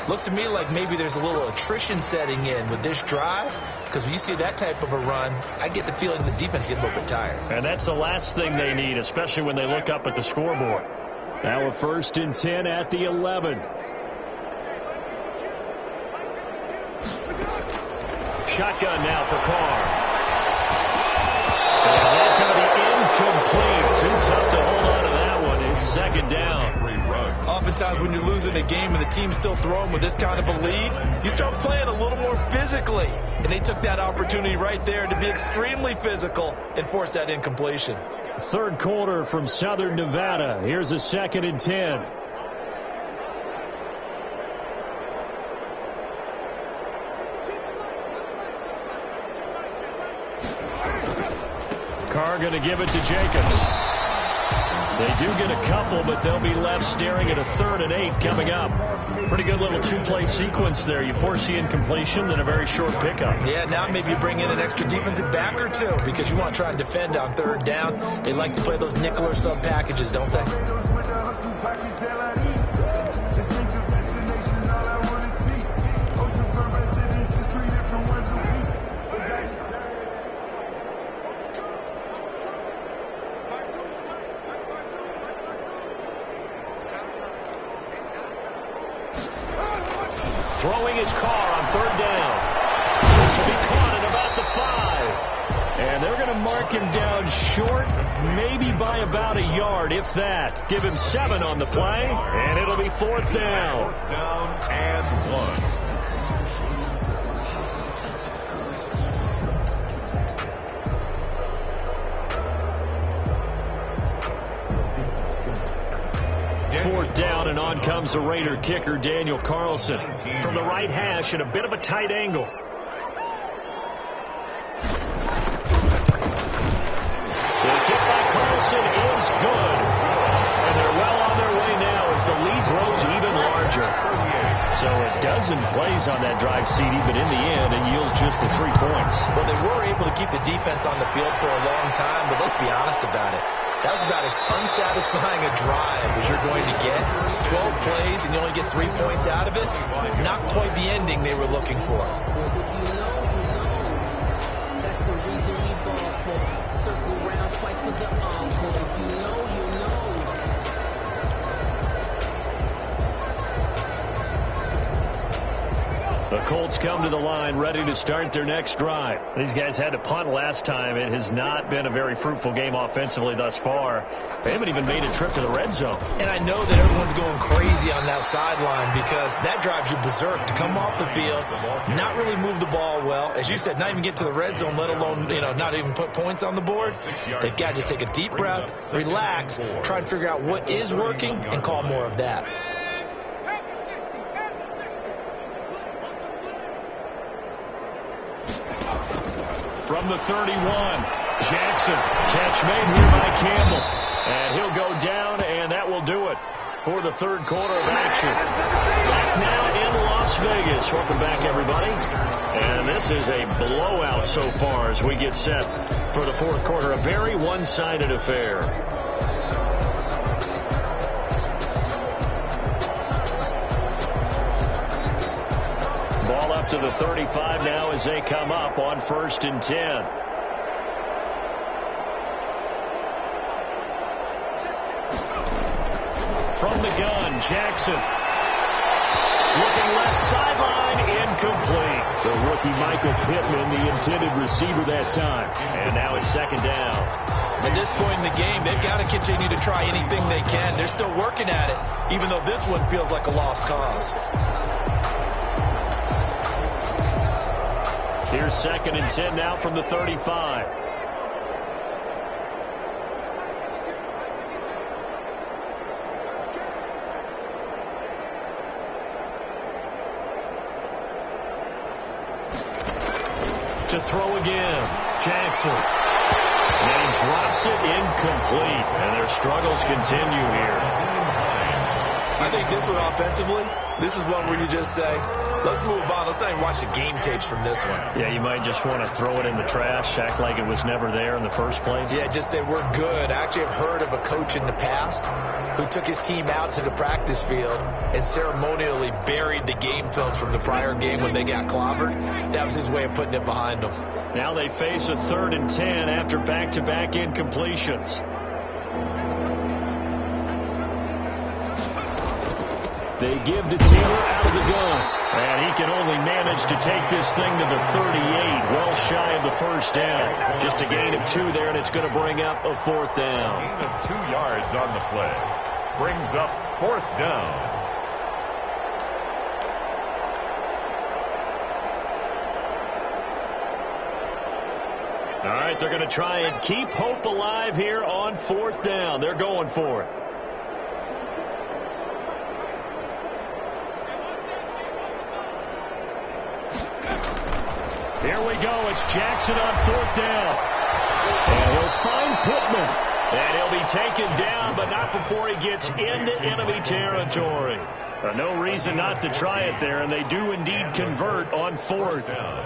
Looks to me like maybe there's a little attrition setting in with this drive, because when you see that type of a run, I get the feeling the defense gets a little bit tired. And that's the last thing they need, especially when they look up at the scoreboard. Now a first and 10 at the 11. Shotgun now for Carr. And that's going to be incomplete. Too tough to hold on to that one. It's second down. Oftentimes when you're losing a game and the team's still throwing with this kind of a lead, you start playing a little more physically. And they took that opportunity right there to be extremely physical and force that incompletion. Third quarter from Southern Nevada. Here's a second and 10. Carr going to give it to Jacobs. They do get a couple, but they'll be left staring at a 3rd and 8 coming up. Pretty good little 2-play sequence there. You force the incompletion, then a very short pickup. Yeah, now maybe you bring in an extra defensive back or two because you want to try and defend on 3rd down. They like to play those nickel or sub packages, don't they? Throwing his Carr on 3rd down. This will be caught at about the 5. And they're going to mark him down short, maybe by about a yard, if that. Give him 7 on the play, and it'll be 4th down. 4th down and 1. Fourth down, and on comes the Raider kicker, Daniel Carlson. From the right hash at a bit of a tight angle. The kick by Carlson is good. And they're well on their way now as the lead grows even larger. So a dozen plays on that drive, CD, but in the end, it yields just the 3 points. Well, they were able to keep the defense on the field for a long time, but let's be honest about it. That was about as unsatisfying a drive as you're going to get. 12 plays and you only get 3 points out of it. Not quite the ending they were looking for. That's the reason we ball for. Circle round twice with the encore. You know. The Colts come to the line ready to start their next drive. These guys had to punt last time. It has not been a very fruitful game offensively thus far. They haven't even made a trip to the red zone. And I know that everyone's going crazy on that sideline because that drives you berserk to come off the field, not really move the ball well. As you said, not even get to the red zone, let alone, not even put points on the board. They've got to just take a deep breath, relax, try and figure out what is working and call more of that. From the 31, Jackson. Catch made here by Campbell. And he'll go down, and that will do it for the third quarter of action. Back now in Las Vegas. Welcome back, everybody. And this is a blowout so far as we get set for the fourth quarter. A very one-sided affair. Ball up to the 35 now as they come up on 1st and 10. From the gun, Jackson. Looking left sideline, incomplete. The rookie Michael Pittman, the intended receiver that time. And now it's second down. At this point in the game, they've got to continue to try anything they can. They're still working at it, even though this one feels like a lost cause. Here's 2nd and 10 now from the 35. To throw again, Jackson. And he drops it incomplete. And their struggles continue here. I think this one offensively, this is one where you just say, let's move on. Let's not even watch the game tapes from this one. Yeah, you might just want to throw it in the trash, act like it was never there in the first place. Yeah, just say we're good. I actually have heard of a coach in the past who took his team out to the practice field and ceremonially buried the game films from the prior game when they got clobbered. That was his way of putting it behind them. Now they face a 3rd and 10 after back-to-back incompletions. They give to Taylor out of the gun. And he can only manage to take this thing to the 38, well shy of the first down. Just a gain of 2 there, and it's going to bring up a 4th down. Gain of 2 yards on the play. Brings up 4th down. All right, they're going to try and keep hope alive here on 4th down. They're going for it. Here we go. It's Jackson on 4th down. And he'll find Pittman. And he'll be taken down, but not before he gets into enemy territory. No reason not to try it there, and they do indeed convert on 4th down.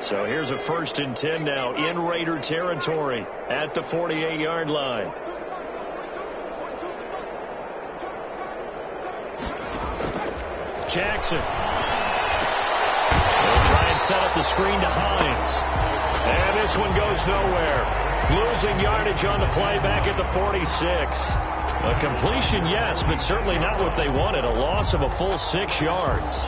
So here's a 1st and 10 now in Raider territory at the 48-yard line. Jackson. They'll try and set up the screen to Hines. And this one goes nowhere. Losing yardage on the play back at the 46. A completion, yes, but certainly not what they wanted. A loss of a full 6 yards.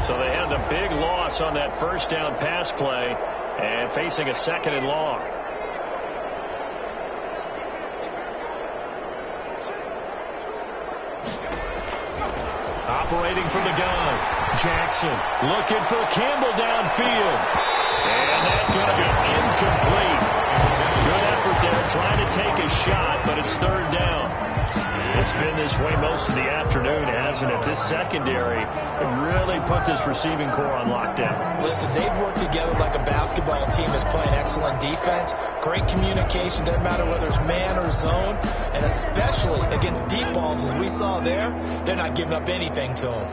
So they had the big loss on that 1st down pass play and facing a 2nd and long. Operating from the gun. Jackson looking for Campbell downfield. And that's going to be incomplete. Good effort there trying to take a shot, but it's 3rd down. It's been this way most of the afternoon, hasn't it? This secondary really put this receiving core on lockdown. Listen, they've worked together like a basketball team that's playing excellent defense. Great communication, doesn't matter whether it's man or zone. And especially against deep balls, as we saw there, they're not giving up anything to them.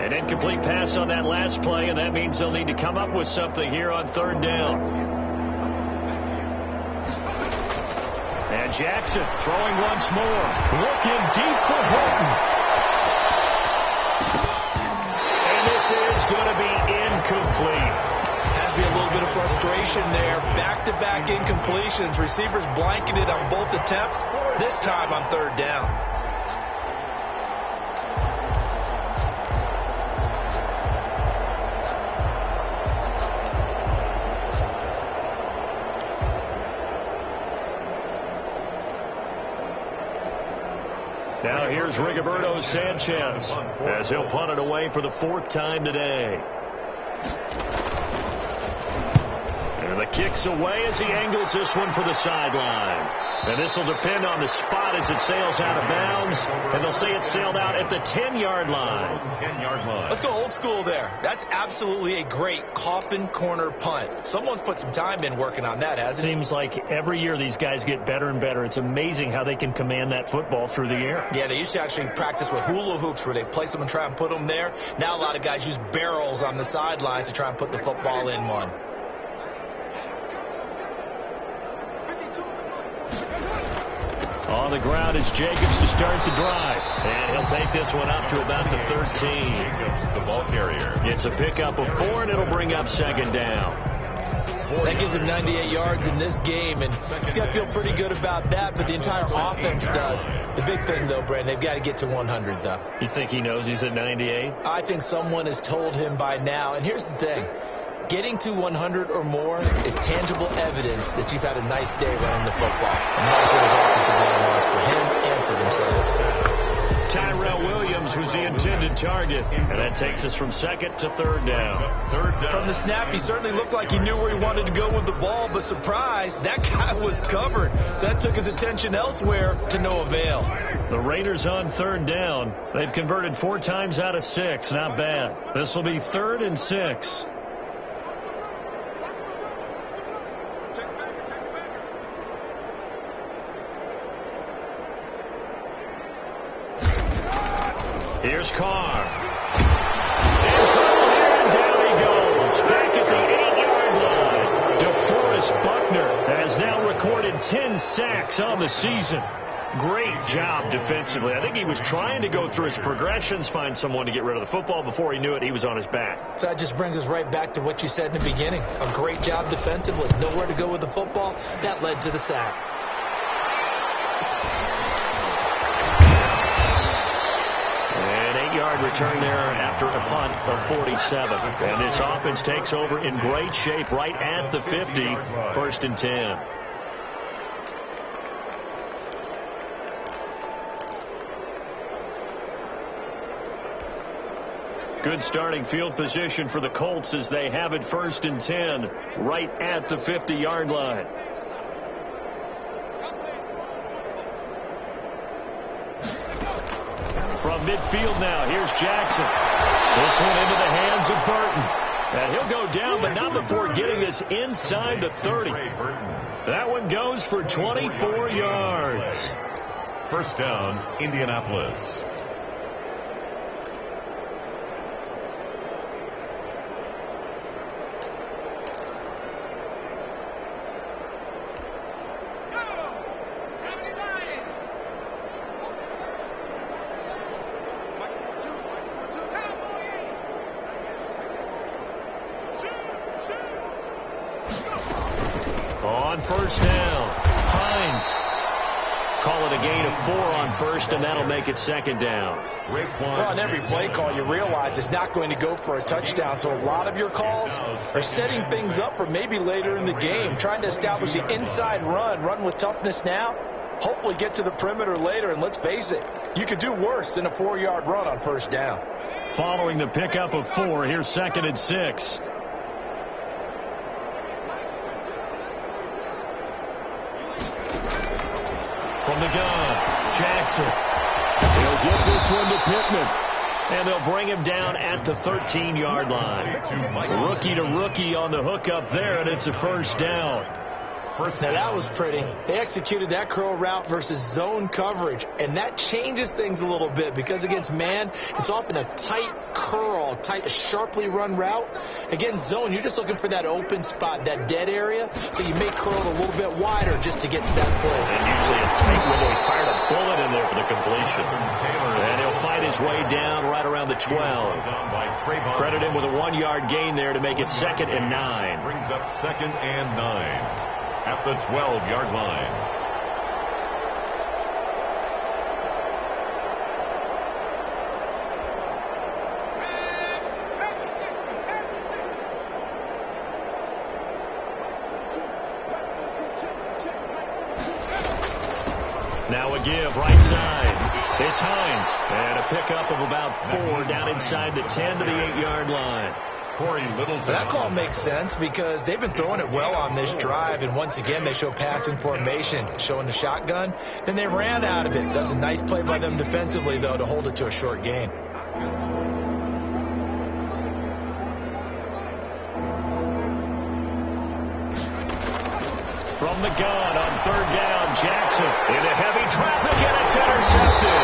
An incomplete pass on that last play, and that means they'll need to come up with something here on 3rd down. And Jackson throwing once more. Looking deep for Horton. And this is going to be incomplete. Has to be a little bit of frustration there. Back-to-back incompletions. Receivers blanketed on both attempts. This time on 3rd down. Now here's Rigoberto Sanchez as he'll punt it away for the 4th time today. And the kick's away as he angles this one for the sideline. And this will depend on the spot as it sails out of bounds. And they'll say it sailed out at the 10-yard line. 10-yard line. Let's go old school there. That's absolutely a great coffin corner punt. Someone's put some time in working on that, hasn't it? Seems like every year these guys get better and better. It's amazing how they can command that football through the air. Yeah, they used to actually practice with hula hoops where they place them and try and put them there. Now a lot of guys use barrels on the sidelines to try and put the football in one. On the ground is Jacobs to start the drive. And he'll take this one up to about the 13. Jacobs, the ball carrier. It's a pickup of 4, and it'll bring up 2nd down. That gives him 98 yards in this game, and he's got to feel pretty good about that, but the entire offense does. The big thing, though, Brandon, they've got to get to 100, though. You think he knows he's at 98? I think someone has told him by now, and here's the thing. Getting to 100 or more is tangible evidence that you've had a nice day running the football. And that's what his offensive line wants for him and for themselves. Tyrell Williams was the intended target, and that takes us from second to third down. From the snap, he certainly looked like he knew where he wanted to go with the ball, but surprise, that guy was covered. So that took his attention elsewhere to no avail. The Raiders on third down. They've converted 4 times out of 6. Not bad. This will be 3rd and 6. Here's Carr. And trouble here, and down he goes. Back at the 8-yard line. DeForest Buckner has now recorded 10 sacks on the season. Great job defensively. I think he was trying to go through his progressions, find someone to get rid of the football. Before he knew it, he was on his back. So that just brings us right back to what you said in the beginning. A great job defensively. Nowhere to go with the football. That led to the sack. Yard return there after a punt of 47. And this offense takes over in great shape right at the 50. 1st and 10. Good starting field position for the Colts as they have it 1st and 10 right at the 50-yard line. From midfield now, here's Jackson. This one into the hands of Burton. And he'll go down, but not before getting this inside the 30. That one goes for 24 yards. 1st down, Indianapolis. On 1st down, Hines. Call it a gain of 4 on 1st, and that'll make it 2nd down. Well, on every play call, you realize it's not going to go for a touchdown. So a lot of your calls are setting things up for maybe later in the game, trying to establish the inside run with toughness now, hopefully get to the perimeter later. And let's face it, you could do worse than a 4-yard run on 1st down. Following the pickup of 4, here's 2nd and 6. From the gun, Jackson. He'll get this one to Pittman. And they'll bring him down at the 13-yard line. Rookie to rookie on the hookup there, and it's a 1st down. Now that was pretty. They executed that curl route versus zone coverage, and that changes things a little bit because against man, it's often a tight curl, sharply run route. Against zone, you're just looking for that open spot, that dead area, so you may curl it a little bit wider just to get to that place. And usually a tight window. He fired a bullet in there for the completion. And he'll fight his way down right around the 12. Credit him with a 1-yard gain there to make it 2nd and 9. Brings up 2nd and 9. At the 12-yard line. Now a give right side. It's Hines. And a pickup of about 4 down inside the 10 to the 8-yard line. That call makes sense because they've been throwing it well on this drive, and once again they show passing formation, showing the shotgun. Then they ran out of it. That's a nice play by them defensively, though, to hold it to a short gain. From the gun on 3rd down, Jackson into heavy traffic, and it's intercepted.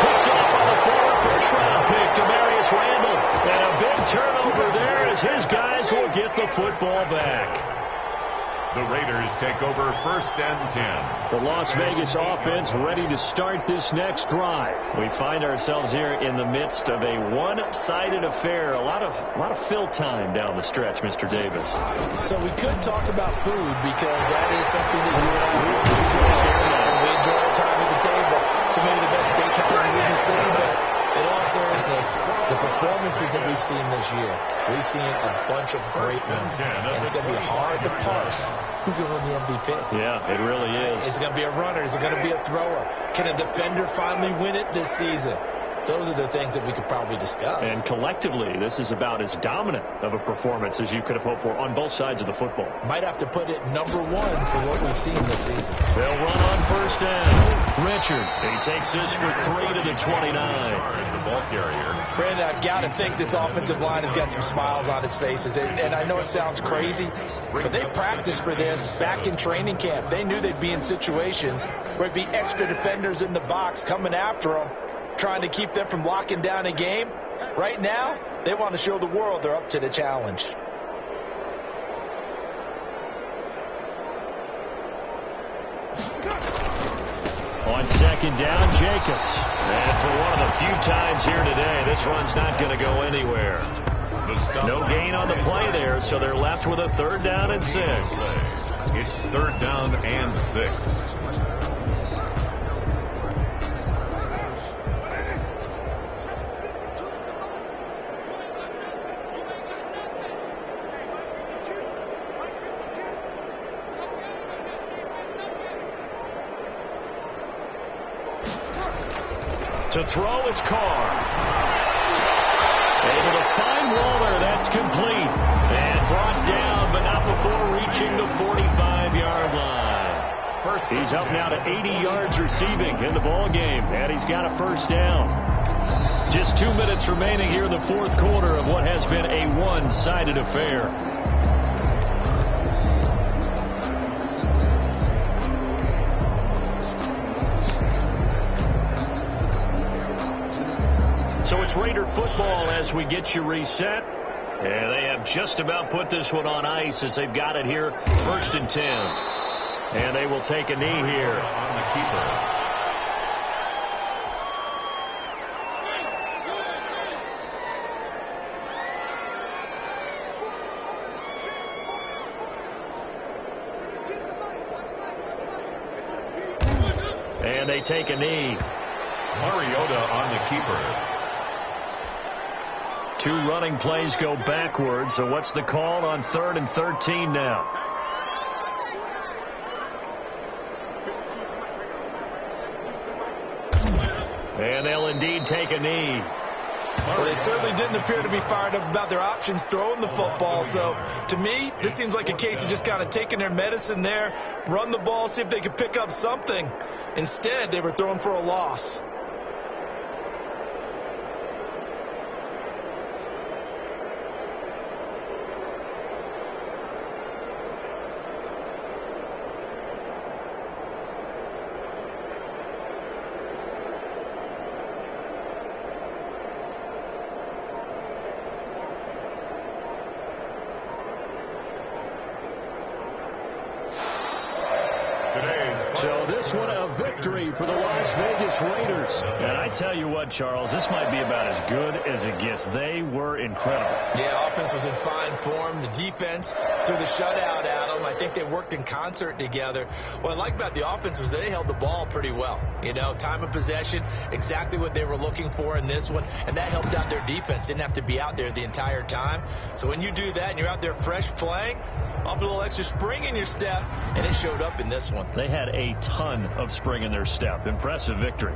Picked off on the former 1st-round pick, Demarius Randall. And a big turnover there as his guys will get the football back. The Raiders take over 1st and 10. The Las Vegas offense ready to start this next drive. We find ourselves here in the midst of a one-sided affair. A lot of fill time down the stretch, Mr. Davis. So we could talk about food because that is something that you and I really enjoy sharing. We enjoy our time at the table. So many of the best steakhouses in the city, but in all seriousness, the performances that we've seen this year, we've seen a bunch of great ones. And it's going to be hard to parse who's going to win the MVP. Yeah, it really is. Is it going to be a runner? Is it going to be a thrower? Can a defender finally win it this season? Those are the things that we could probably discuss. And collectively, this is about as dominant of a performance as you could have hoped for on both sides of the football. Might have to put it #1 for what we've seen this season. They'll run on 1st down. Richard, he takes this for 3 to the 29. The ball carrier. Brandon, I've got to think this offensive line has got some smiles on its faces. And I know it sounds crazy, but they practiced for this back in training camp. They knew they'd be in situations where it'd be extra defenders in the box coming after them, trying to keep them from locking down a game. Right now, they want to show the world they're up to the challenge. On 2nd down, Jacobs. And for one of the few times here today, this run's not going to go anywhere. No gain on the play there, so they're left with a 3rd down and 6. It's 3rd down and 6. To throw, it's Carr. Able to find Waller. That's complete. And brought down, but not before reaching the 45-yard line. He's up now to 80 yards receiving in the ball game, and he's got a 1st down. Just 2 minutes remaining here in the 4th quarter of what has been a one-sided affair. So it's Raider football as we get you reset. And they have just about put this one on ice as they've got it here 1st and 10. And they will take a knee here. On the keeper. And they take a knee. Mariota on the keeper. 2 running plays go backwards. So what's the call on 3rd and 13 now? And they'll indeed take a knee. Well, they certainly didn't appear to be fired up about their options throwing the football. So, to me, this seems like a case of just kind of taking their medicine there, run the ball, see if they could pick up something. Instead, they were throwing for a loss. So this one a victory for the Las Vegas Raiders. And I tell you what, Charles, this might be about as good as it gets. They were incredible. Yeah, offense was in fine form. The defense threw the shutout at them. I think they worked in concert together. What I like about the offense was they held the ball pretty well. You know, time of possession, exactly what they were looking for in this one. And that helped out their defense. Didn't have to be out there the entire time. So when you do that and you're out there fresh playing, up a little extra spring in your step, and it showed up in this one. They had a ton of spring in their step. Impressive victory.